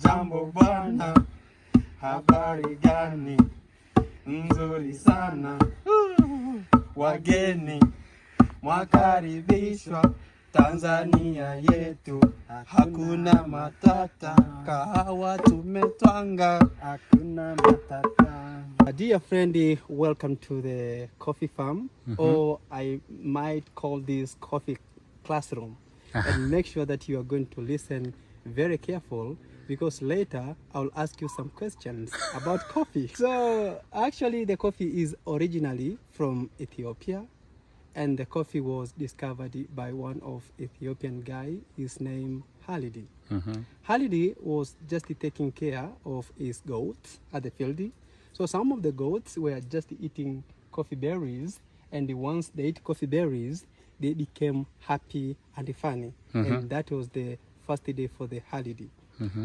Jambo bwana, habari gani? Nzuri sana. Wageni mwakaribishwa Tanzania yetu, hakuna matata, kahawa tumetwanga, hakuna matata. Dear friend, welcome to the coffee farm, or I might call this coffee classroom. And make sure that you are going to listen very careful, because later I'll ask you some questions about coffee. So actually the coffee is originally from Ethiopia, and the coffee was discovered by one of Ethiopian guy. His name Halidi. Halidi was just taking care of his goats at the field. So some of the goats were just eating coffee berries, and once they ate coffee berries, they became happy and funny. And that was the first day for the Halidi.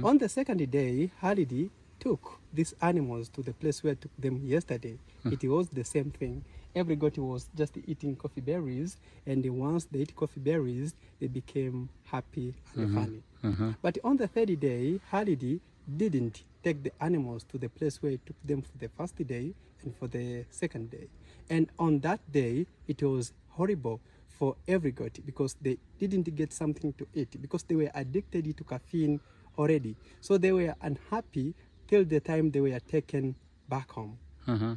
On the second day, Halidi took these animals to the place where I took them yesterday. It was the same thing. Every goat was just eating coffee berries, and once they ate coffee berries, they became happy and funny. But on the third day, Halidi didn't take the animals to the place where he took them for the first day and for the second day. And on that day, it was horrible for every goat, because they didn't get something to eat, because they were addicted to caffeine already. So they were unhappy till the time they were taken back home.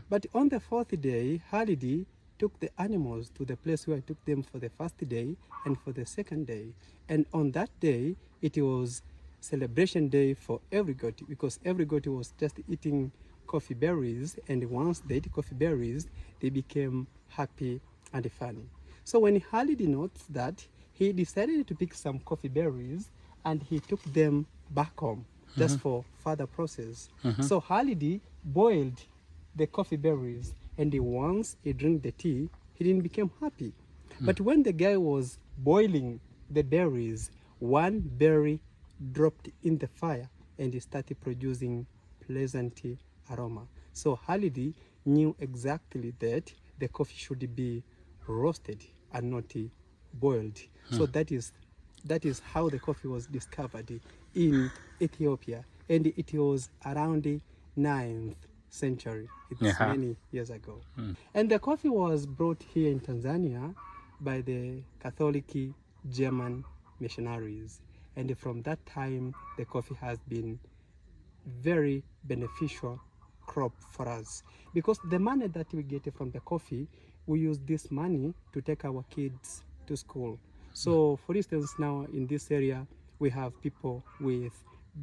But on the fourth day, Halidi took the animals to the place where I took them for the first day and for the second day. And on that day, it was celebration day for every goat, because every goat was just eating coffee berries, and once they ate coffee berries, they became happy and funny. So when Halidi noticed that, he decided to pick some coffee berries and he took them back home just for further process. So Halidi boiled the coffee berries, and once he drank the tea, he didn't become happy. But when the guy was boiling the berries, one berry dropped in the fire and he started producing pleasant aroma. So Halidi knew exactly that the coffee should be roasted and not boiled. So that is how the coffee was discovered in Ethiopia, and it was around the 9th century. It's many years ago. And the coffee was brought here in Tanzania by the Catholic German missionaries, and from that time the coffee has been very beneficial crop for us, because the money that we get from the coffee, we use this money to take our kids to school. So for instance, now in this area we have people with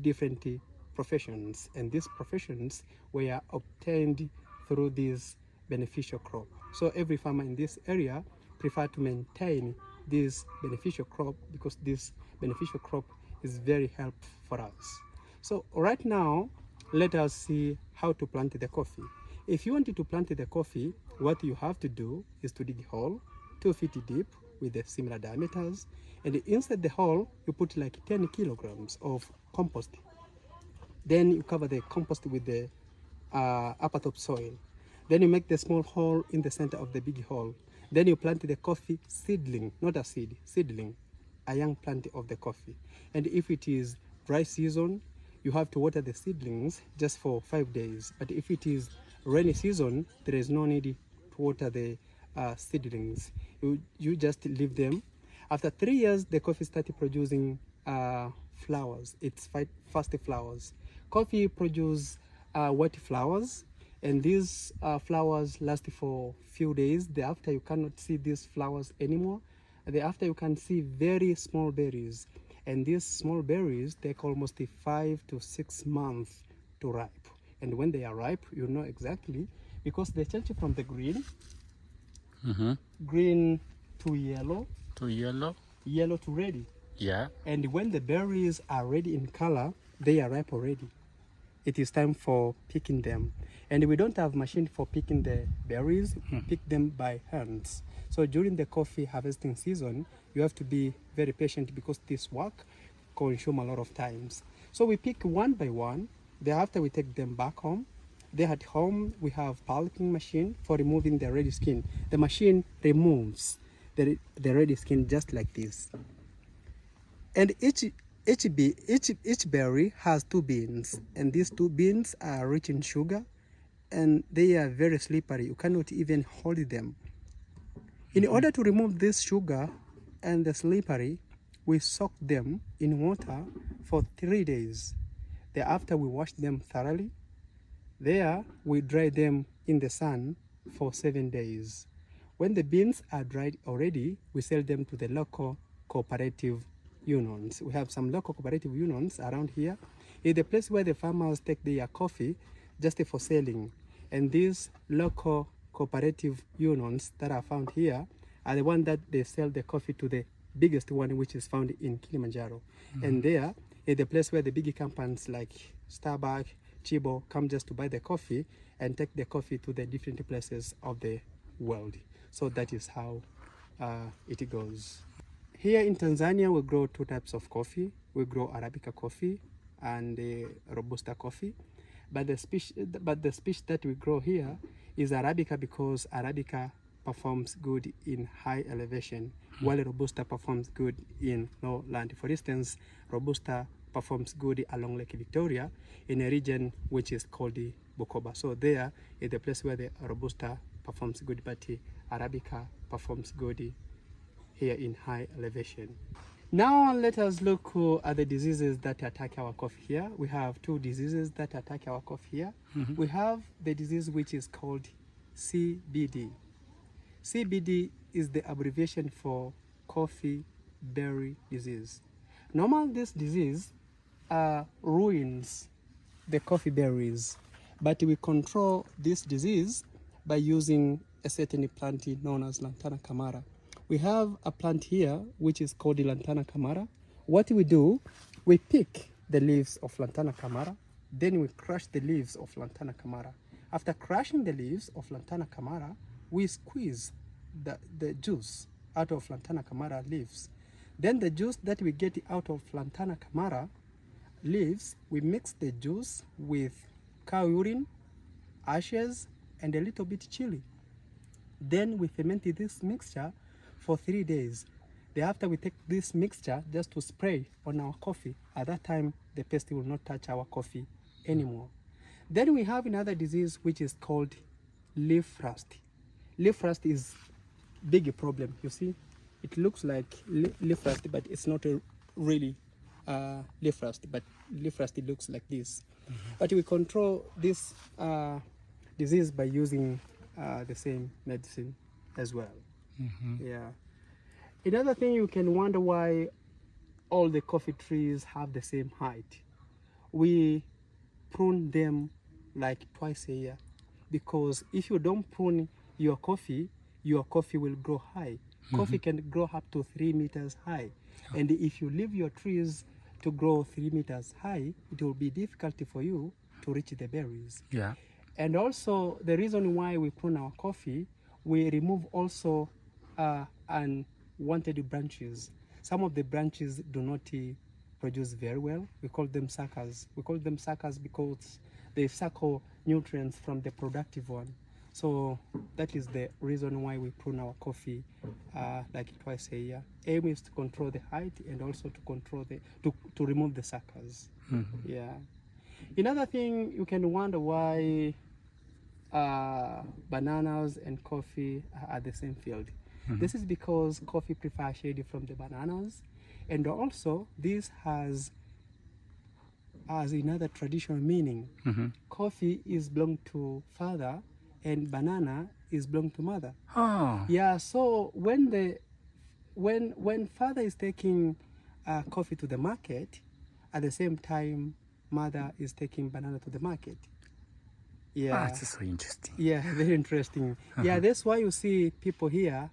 different professions, and these professions were obtained through this beneficial crop. So every farmer in this area prefer to maintain this beneficial crop, because this beneficial crop is very helpful for us. So right now, let us see how to plant the coffee. If you want to plant the coffee, what you have to do is to dig a hole 2 feet deep with the similar diameters, and inside the hole you put like 10 kilograms of compost. Then you cover the compost with the upper top soil. Then you make the small hole in the center of the big hole. Then you plant the coffee seedling, not a seed, seedling, a young plant of the coffee. And if it is dry season, you have to water the seedlings just for 5 days. But if it is rainy season, there is no need to water the seedlings. You just leave them. After 3 years, the coffee started producing flowers. It's first flowers. Coffee produce white flowers, and these flowers last for few days. Thereafter, you cannot see these flowers anymore. Thereafter, you can see very small berries, and these small berries take almost 5 to 6 months to ripe. And when they are ripe, you know exactly, because they change from the green to yellow, yellow to red. And when the berries are ready in color, they are ripe already. It is time for picking them. And we don't have machine for picking the berries. We pick them by hands. So during the coffee harvesting season, you have to be very patient, because this work consumes a lot of times. So we pick one by one. Thereafter, we take them back home. There at home, we have pulping machine for removing the red skin. The machine removes the red skin just like this. And each berry has two beans, and these two beans are rich in sugar, and they are very slippery. You cannot even hold them. In order to remove this sugar and the slippery, we soak them in water for 3 days. Thereafter, we wash them thoroughly. There, we dry them in the sun for 7 days. When the beans are dried already, we sell them to the local cooperative unions. We have some local cooperative unions around here. It's the place where the farmers take their coffee just for selling. And these local cooperative unions that are found here are the ones that they sell the coffee to the biggest one, which is found in Kilimanjaro. And there is the place where the big companies like Starbucks, Chibo come just to buy the coffee and take the coffee to the different places of the world. So that is how it goes. Here in Tanzania, we grow two types of coffee. We grow Arabica coffee and Robusta coffee. But the species that we grow here is Arabica, because Arabica performs good in high elevation, while Robusta performs good in low land. For instance, Robusta performs good along Lake Victoria in a region which is called the Bukoba. So there is the place where the Robusta performs good, but the Arabica performs good here in high elevation. Now let us look at the diseases that attack our coffee here. We have two diseases that attack our coffee here. We have the disease which is called CBD. CBD is the abbreviation for coffee berry disease. Normally this disease ruins the coffee berries, but we control this disease by using a certain plant known as Lantana camara. We have a plant here which is called the Lantana camara. What we do, we pick the leaves of Lantana camara, then we crush the leaves of Lantana camara. After crushing the leaves of Lantana camara, we squeeze the juice out of Lantana camara leaves. Then the juice that we get out of Lantana camara leaves, we mix the juice with cow urine, ashes, and a little bit chili. Then we ferment this mixture for 3 days. Thereafter, we take this mixture just to spray on our coffee. At that time, the pest will not touch our coffee anymore. Then we have another disease which is called leaf rust. Leaf rust is a big problem. You see, it looks like leaf rust, but it's not really leaf rust. But leaf rust, it looks like this. But we control this disease by using the same medicine as well. Yeah. Another thing, you can wonder why all the coffee trees have the same height. We prune them like twice a year, because if you don't prune your coffee will grow high. Coffee can grow up to 3 meters high. And if you leave your trees to grow 3 meters high, it will be difficult for you to reach the berries. Yeah. And also, the reason why we prune our coffee, we remove also unwanted branches. Some of the branches do not produce very well. We call them suckers. We call them suckers because they suckle nutrients from the productive one. So that is the reason why we prune our coffee like twice a year. Aim is to control the height and also to control to remove the suckers. Yeah. Another thing, you can wonder why bananas and coffee are the same field. This is because coffee prefers shade from the bananas, and also this has another traditional meaning. Coffee is belong to father, and banana is belong to mother. Oh. Yeah. So when father is taking coffee to the market, at the same time mother is taking banana to the market. Yeah. That's so interesting. Yeah, very interesting. Yeah, that's why you see people here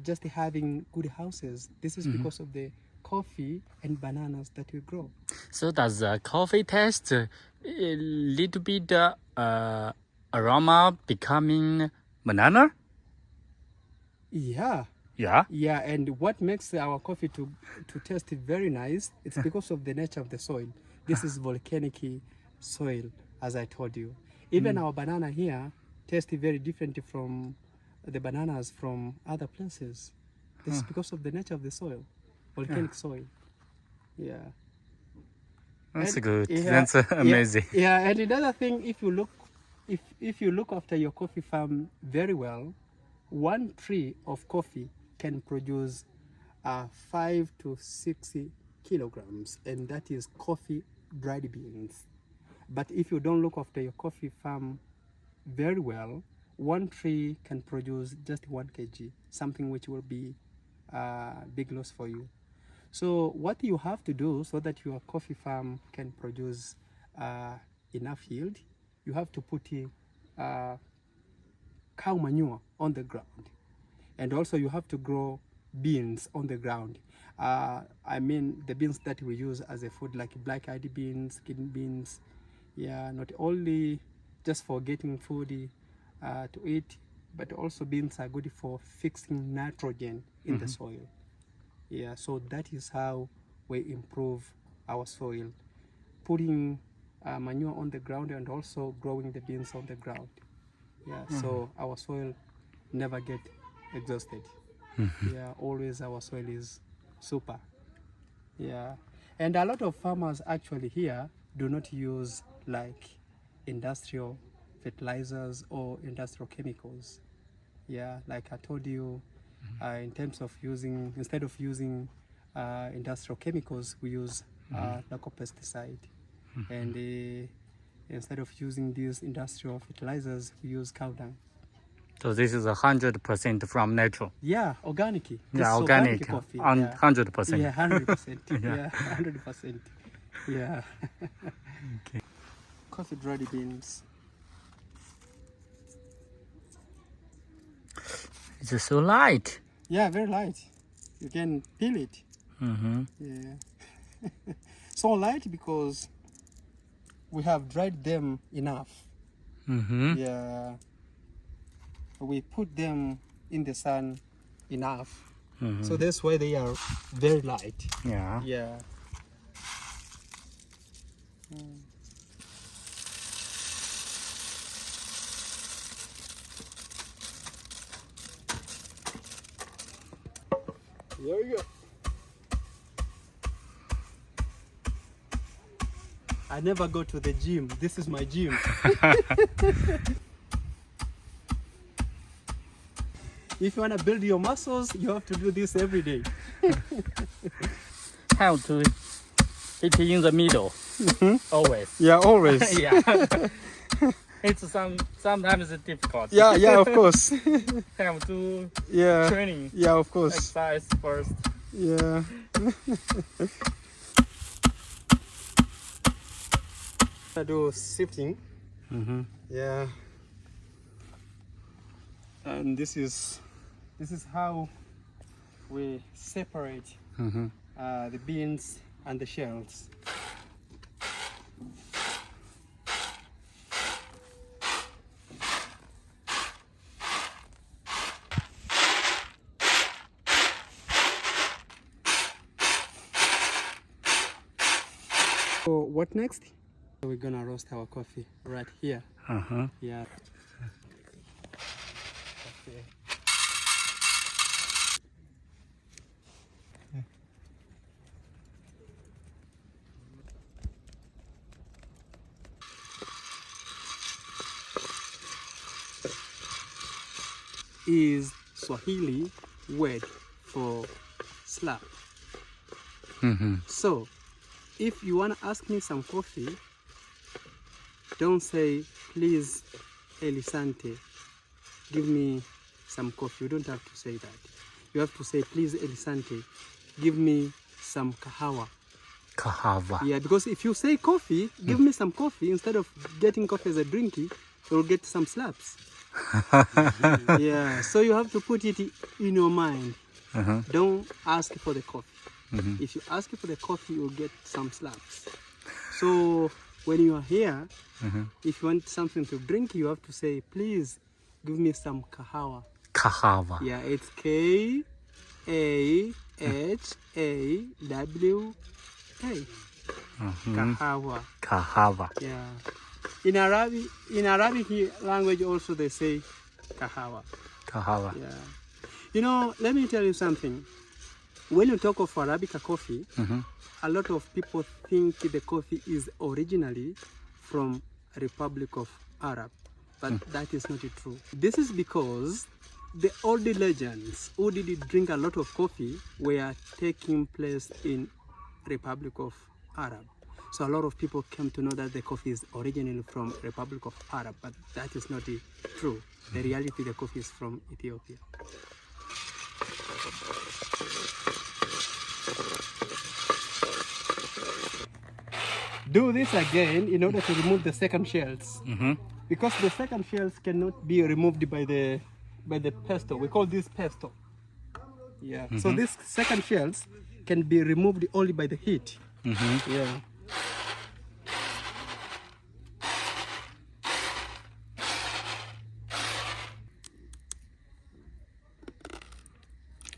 just having good houses. This is because of the coffee and bananas that we grow. So does the coffee taste a little bit aroma becoming banana? Yeah. Yeah. Yeah, and what makes our coffee to taste very nice, it's because of the nature of the soil. This is volcanic soil, as I told you. Even our banana here tastes very different from the bananas from other places. This is because of the nature of the soil, volcanic soil. Yeah. That's And- good. yeah, That's amazing. Yeah, and another thing, if you look after your coffee farm very well, one tree of coffee can produce 5 to 6 kilograms, and that is coffee dried beans. But if you don't look after your coffee farm very well, one tree can produce just 1 kg, something which will be big loss for you. So what you have to do so that your coffee farm can produce enough yield, you have to put cow manure on the ground, and also you have to grow beans on the ground. I mean the beans that we use as a food, like black-eyed beans, kidney beans. Yeah, not only just for getting food to eat, but also beans are good for fixing nitrogen in the soil. Yeah, so that is how we improve our soil, putting manure on the ground and also growing the beans on the ground. Yeah, so our soil never get exhausted. Yeah, always our soil is super. Yeah, and a lot of farmers actually here do not use like industrial fertilizers or industrial chemicals. Yeah, like I told you, in terms of using, instead of using industrial chemicals, we use local pesticide. And instead of using these industrial fertilizers, we use cow dung. So this is 100% from natural. Yeah, organic. This Yeah, is organic. coffee. On Yeah. 100%. Yeah, 100%. Yeah. Yeah, 100%. Yeah. Okay. Coffee dried beans. It's just so light. Yeah, very light. You can peel it. Mm-hmm. Yeah. So light because we have dried them enough. Mm-hmm. Yeah. We put them in the sun enough. Mm-hmm. So that's why they are very light. Yeah. Yeah. There we go. I never go to the gym. This is my gym. If you want to build your muscles, you have to do this every day. Have to hit in the middle. Always. Yeah, always. Yeah. It's sometimes difficult. Yeah, of course. Have to Yeah. training Yeah, of course. exercise first. Yeah. I do sifting. Mm-hmm. Yeah. And this is how we separate Mm-hmm. the beans and the shells. So what next? We're gonna roast our coffee right here. Uh-huh. Yeah. Okay. Is Swahili word for slap. Mm-hmm. So, if you want to ask me some coffee, don't say, please, Elisante, give me some coffee. You don't have to say that. You have to say, please, Elisante, give me some kahawa. Kahawa. Yeah, because if you say coffee, give me some coffee, instead of getting coffee as a drinky, you'll get some slaps. Yeah, so you have to put it in your mind. Uh-huh. Don't ask for the coffee. Mm-hmm. If you ask for the coffee, you'll get some slaps. So when you are here, Mm-hmm. if you want something to drink, you have to say, please give me some kahawa. Kahawa. Yeah, it's K-A-H-A-W-A. Mm-hmm. Kahawa. Kahawa. Yeah. In Arabic language also they say kahawa. Kahawa. Yeah. You know, let me tell you something. when you talk of Arabica coffee, a lot of people think the coffee is originally from Republic of Arab, but that is not true. This is because the old legends who did drink a lot of coffee were taking place in Republic of Arab. So a lot of people came to know that the coffee is originally from Republic of Arab, but that is not true. The reality, the coffee is from Ethiopia. Do this again in order to remove the second shells, because the second shells cannot be removed by the pesto. We call this pesto. Yeah. So these second shells can be removed only by the heat. Yeah.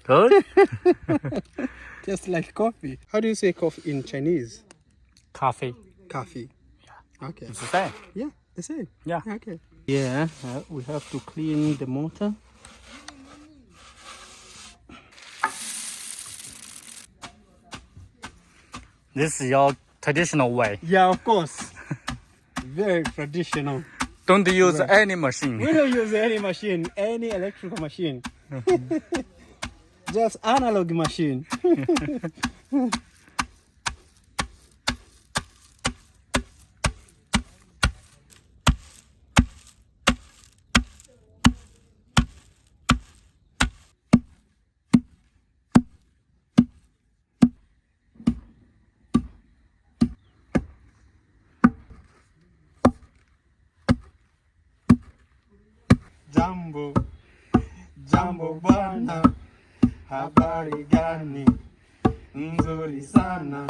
Good. Just like coffee. How do you say coffee in Chinese? Coffee. Coffee. Yeah. Okay. It's the same. Yeah, the same. Yeah. Okay. Yeah, we have to clean the motor. This is your traditional way. Yeah, of course. Very traditional. Don't use any machine. We don't use any machine, any electrical machine. Just analog machine. Jambo, jambo bwana, habari gani? Nzuri sana.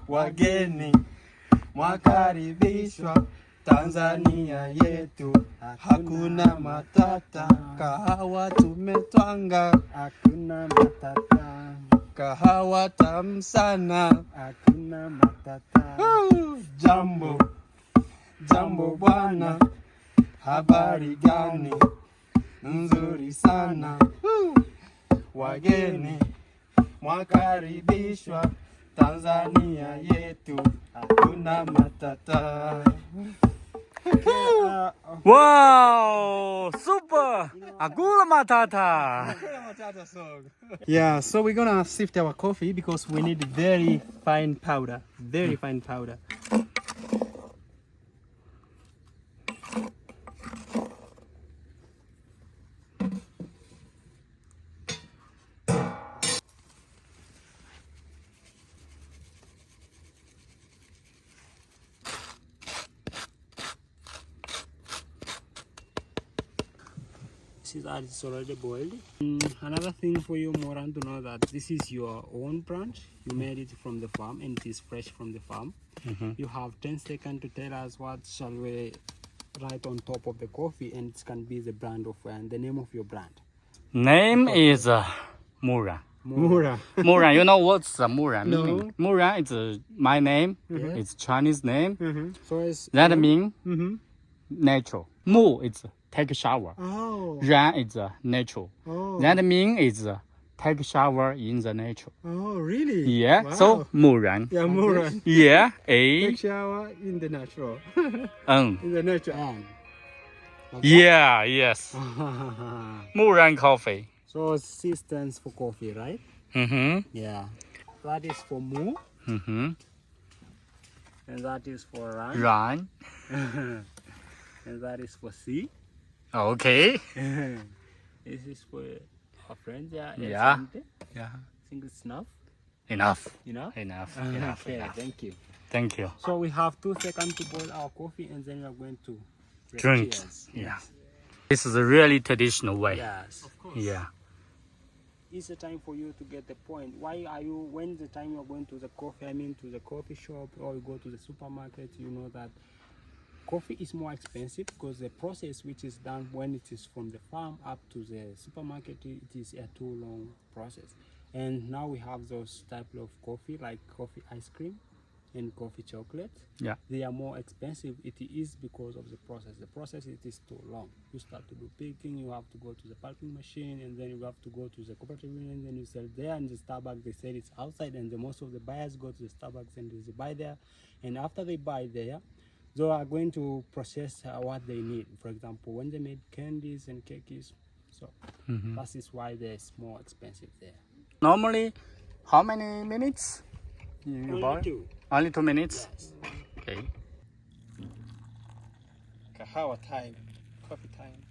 Wageni mwakaribishwa Tanzania yetu, hakuna matata, kahawa tumetwanga, hakuna matata, kahawa tamu sana, hakuna matata. Jambo, jambo bwana, habari gani? Nzuri sana. Wageni mwakaribishwa Tanzania yetu, hakuna matata. Wow, super! Agula matata. Yeah, so we're gonna sift our coffee because we need very fine powder. Very fine powder. It's already boiled. Another thing for you, Moran, to know that this is your own branch. You made it from the farm and it is fresh from the farm. You have 10 seconds to tell us what shall we write on top of the coffee, and it can be the brand of the name of your brand. Name is Muran. Mura. Muran, you know what's Muran No. meaning? Muran is my name. It's Chinese name. So it's That means natural. Mu is take a shower. oh Ran is natural. oh That means is take a shower in the nature. oh really? Yeah. Wow. So Muran. Yeah, Mura. Yeah. Take shower in the natural. Um. In the nature. Yeah. Yes. Muran coffee. So C stands for coffee, right? Yeah. That is for Mu, and that is for Ran, Ran. and that is for C. Okay. This is for our friends. Yeah. Yeah. I think it's enough. Enough. Enough. Enough. Okay. Enough. Thank you. Thank you. So we have 2 seconds to boil our coffee, and then we are going to Drink. cheers. Yeah. This is a really traditional way. Yes. Of course. Yeah. It's the time for you to get the point. Why are you, when the time you're going to the coffee, to the coffee shop, or you go to the supermarket, you know that coffee is more expensive because the process which is done when it is from the farm up to the supermarket, it is a too long process. And now we have those type of coffee, like coffee ice cream. and coffee chocolate. Yeah. They are more expensive. It is because of the process. The process it is too long. You start to do picking, you have to go to the pulping machine, and then you have to go to the cooperative union, and then you sell there. And the Starbucks, they said it's outside, and most of the buyers go to the Starbucks and they buy there. And after they buy there, they are going to process what they need. For example, when they made candies and cakes, so that is why it's more expensive there. Normally, how many minutes you boil? Only two. Only 2 minutes? Yes. Okay. Kahawa time. Coffee time.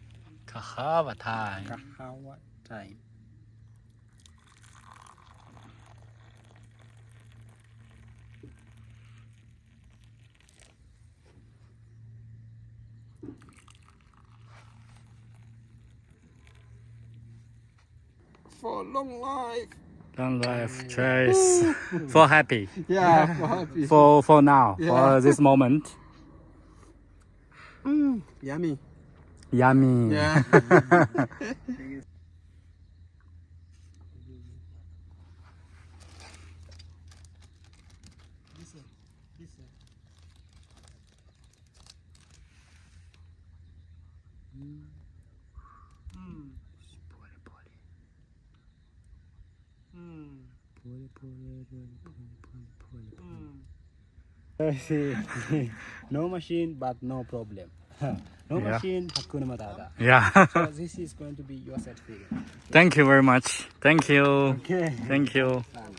Kahawa time. Kahawa time. For long life. Long life, cheers. For happy. Yeah, for happy. For now, Yeah. for this moment. Yummy. Yummy. Yeah. No machine, but no problem. No Yeah. machine, Hakuna Matata. Yeah. So this is going to be your certificate. Thank you very much. Thank you. Okay. Thank you. Done.